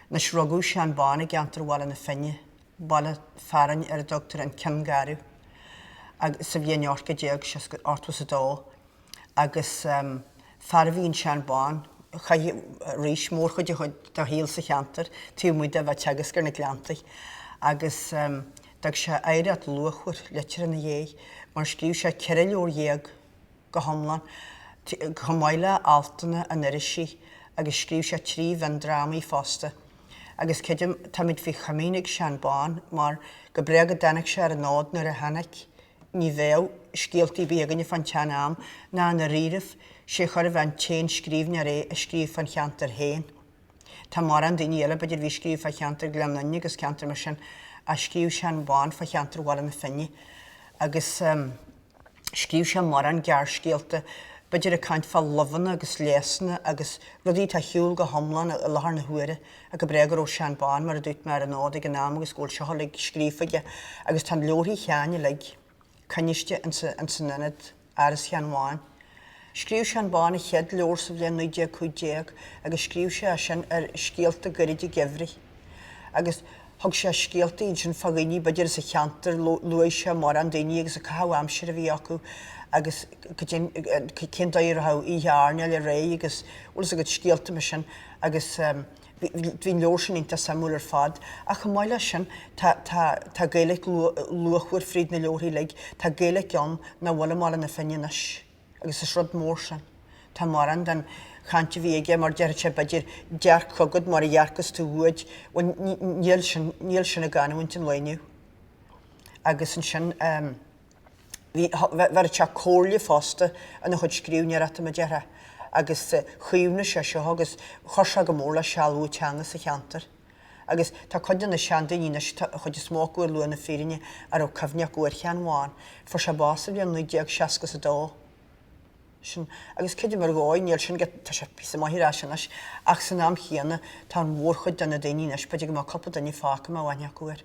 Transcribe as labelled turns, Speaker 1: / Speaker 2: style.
Speaker 1: na srogú Seán Bán Mac Meanman na finne, balla faran doctor an Kim Garú, sa bhíon go déag se ortwas a dó, agus farhín Seán Bán, rís mór chuid do híal sa cheantar, tú muide bheith teagas gur na Ghaeltacht, agus dag se éire at luachúr letir na dhé, mar scríú se ceile leor dhéag go homlan, chomáile altainna an irisí, agus scríú se trí bhean drámaí fásta. Agus ceidim tamid fi chamínig Seán Bán, mar go breag a danach se ar a nád nar a hanaic, ní bhéh scialtaí bíagaine fan tean am, ná na ríirih sé chuir a bhean téin scríbhneoir a scríb fan cheantar héin. Tá mar an daoine eile beidir bhí scríb fa cheantar glamnaine agus ceantar mar sin a scríb Seán Bán fa cheantar bhil na finne. Agus scríb se mar an gear scialta, beidir a caint fa lofanna agus léasna agus rudí tá hiúil go homlan a lethar na huaire a go breagar ó Seán Bán mar a dúirt mar an nád ag an nám agus gúil seo le scrífaige agus tá leorí cheanne le caniste an san inad aras Seán Bán. Scríú Seán Bán a chead leor sa bhliain 1950 agus scríú se sin ar scialta gairid gehrí. Agus thug sé scialta iad sin fagaí beidir sa cheantar luaid se mar an daoine agus a cathú amsir a bhí acu agus cin dair ha í hearne le ré agus úlas a go scialta me sin agus bhín leor sin inta samú ar fad a chomáile sin tá Ghaeltacht luachúir fríd na leorí le tá Ghaeltacht an na bhla mála na finneis agus is rud mór sin. Tá mar an den chainte bhí aige mar deir se beidir dear cogad mar a dhearcas tú bhuaid níl sin a ganhaint an leiniu. Agus an sin bhar te cóirle fásta an na chud scríbhneoir at a deartha agus chuomhna se seo agus chuirse go mór le sealú teanga sa cheantar. Agus tá chuidean na seandaíine chuid is smógúir luan na férinne ar ó cehneach uair Seán Bán, for se bása bhíon 1960 a dó. Agus ceidir mar gáin níl sin tá sé pí maithírá sinas ach san am chéanana tá mór chuid den na daoine peidir go má coppla daoine fáca a bhaine uair.